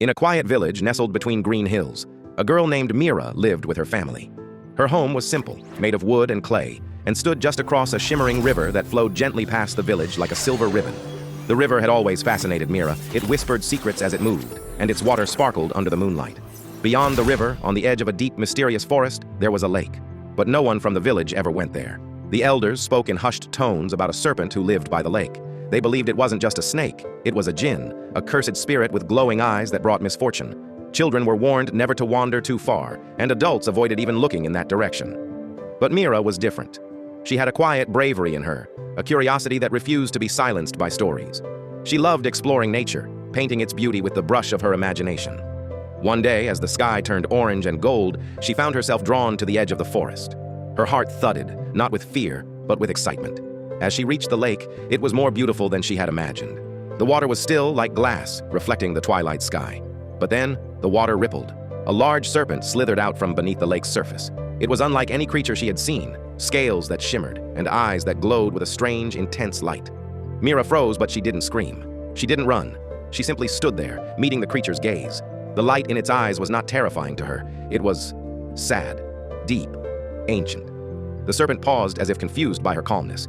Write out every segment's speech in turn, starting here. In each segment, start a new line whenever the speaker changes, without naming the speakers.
In a quiet village nestled between green hills, a girl named Meera lived with her family. Her home was simple, made of wood and clay, and stood just across a shimmering river that flowed gently past the village like a silver ribbon. The river had always fascinated Meera. It whispered secrets as it moved, and its water sparkled under the moonlight. Beyond the river, on the edge of a deep, mysterious forest, there was a lake. But no one from the village ever went there. The elders spoke in hushed tones about a serpent who lived by the lake. They believed it wasn't just a snake, it was a jinn, a cursed spirit with glowing eyes that brought misfortune. Children were warned never to wander too far, and adults avoided even looking in that direction. But Meera was different. She had a quiet bravery in her, a curiosity that refused to be silenced by stories. She loved exploring nature, painting its beauty with the brush of her imagination. One day, as the sky turned orange and gold, she found herself drawn to the edge of the forest. Her heart thudded, not with fear, but with excitement. As she reached the lake, it was more beautiful than she had imagined. The water was still like glass, reflecting the twilight sky. But then, the water rippled. A large serpent slithered out from beneath the lake's surface. It was unlike any creature she had seen, scales that shimmered, and eyes that glowed with a strange, intense light. Meera froze, but she didn't scream. She didn't run. She simply stood there, meeting the creature's gaze. The light in its eyes was not terrifying to her. It was sad, deep, ancient. The serpent paused as if confused by her calmness.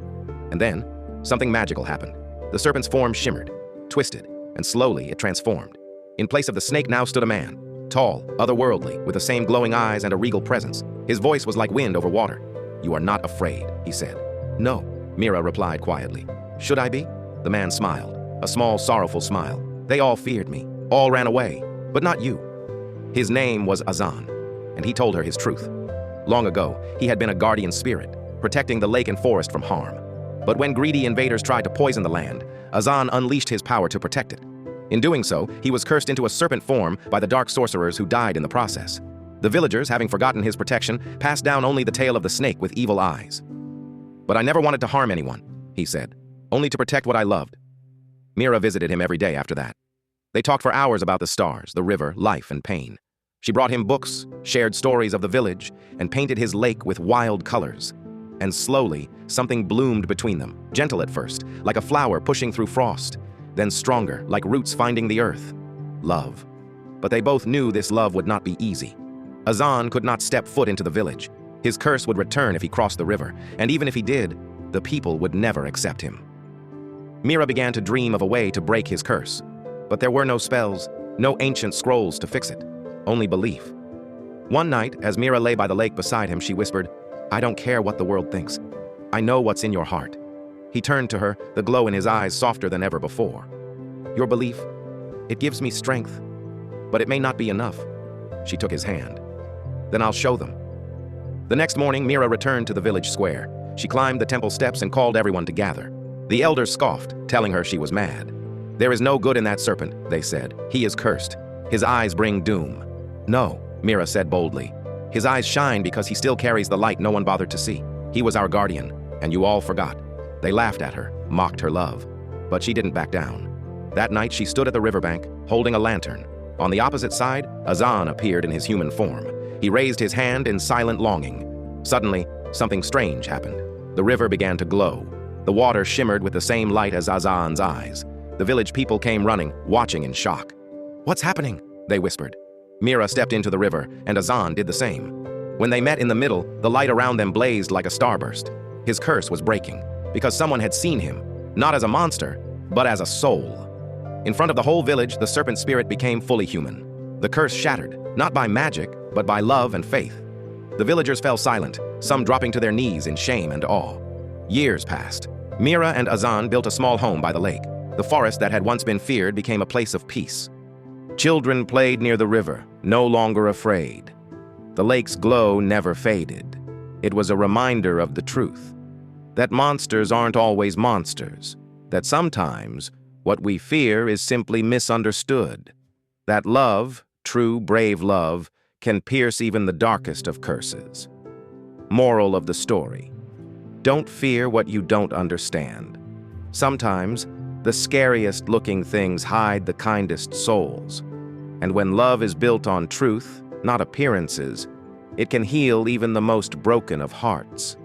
And then, something magical happened. The serpent's form shimmered, twisted, and slowly it transformed. In place of the snake now stood a man, tall, otherworldly, with the same glowing eyes and a regal presence. His voice was like wind over water. "You are not afraid," he said. "No," Meera replied quietly. "Should I be?" The man smiled, a small, sorrowful smile. "They all feared me, all ran away, but not you." His name was Azaan, and he told her his truth. Long ago, he had been a guardian spirit, protecting the lake and forest from harm. But when greedy invaders tried to poison the land, Azaan unleashed his power to protect it. In doing so, he was cursed into a serpent form by the dark sorcerers who died in the process. The villagers, having forgotten his protection, passed down only the tail of the snake with evil eyes. "But I never wanted to harm anyone," he said, "only to protect what I loved." Meera visited him every day after that. They talked for hours about the stars, the river, life, and pain. She brought him books, shared stories of the village, and painted his lake with wild colors. And slowly, something bloomed between them, gentle at first, like a flower pushing through frost, then stronger, like roots finding the earth. Love. But they both knew this love would not be easy. Azaan could not step foot into the village. His curse would return if he crossed the river, and even if he did, the people would never accept him. Meera began to dream of a way to break his curse. But there were no spells, no ancient scrolls to fix it, only belief. One night, as Meera lay by the lake beside him, she whispered, "I don't care what the world thinks. I know what's in your heart." He turned to her, the glow in his eyes softer than ever before. "Your belief, it gives me strength, but it may not be enough." She took his hand. "Then I'll show them." The next morning, Meera returned to the village square. She climbed the temple steps and called everyone to gather. The elders scoffed, telling her she was mad. "There is no good in that serpent," they said. "He is cursed. His eyes bring doom." "No," Meera said boldly. "His eyes shine because he still carries the light no one bothered to see. He was our guardian, and you all forgot." They laughed at her, mocked her love. But she didn't back down. That night she stood at the riverbank, holding a lantern. On the opposite side, Azaan appeared in his human form. He raised his hand in silent longing. Suddenly, something strange happened. The river began to glow. The water shimmered with the same light as Azaan's eyes. The village people came running, watching in shock. "What's happening?" they whispered. Meera stepped into the river, and Azaan did the same. When they met in the middle, the light around them blazed like a starburst. His curse was breaking, because someone had seen him, not as a monster, but as a soul. In front of the whole village, the serpent spirit became fully human. The curse shattered, not by magic, but by love and faith. The villagers fell silent, some dropping to their knees in shame and awe. Years passed. Meera and Azaan built a small home by the lake. The forest that had once been feared became a place of peace. Children played near the river, no longer afraid. The lake's glow never faded. It was a reminder of the truth, that monsters aren't always monsters, that sometimes what we fear is simply misunderstood, that love, true, brave love, can pierce even the darkest of curses. Moral of the story: don't fear what you don't understand. Sometimes, the scariest-looking things hide the kindest souls. And when love is built on truth, not appearances, it can heal even the most broken of hearts.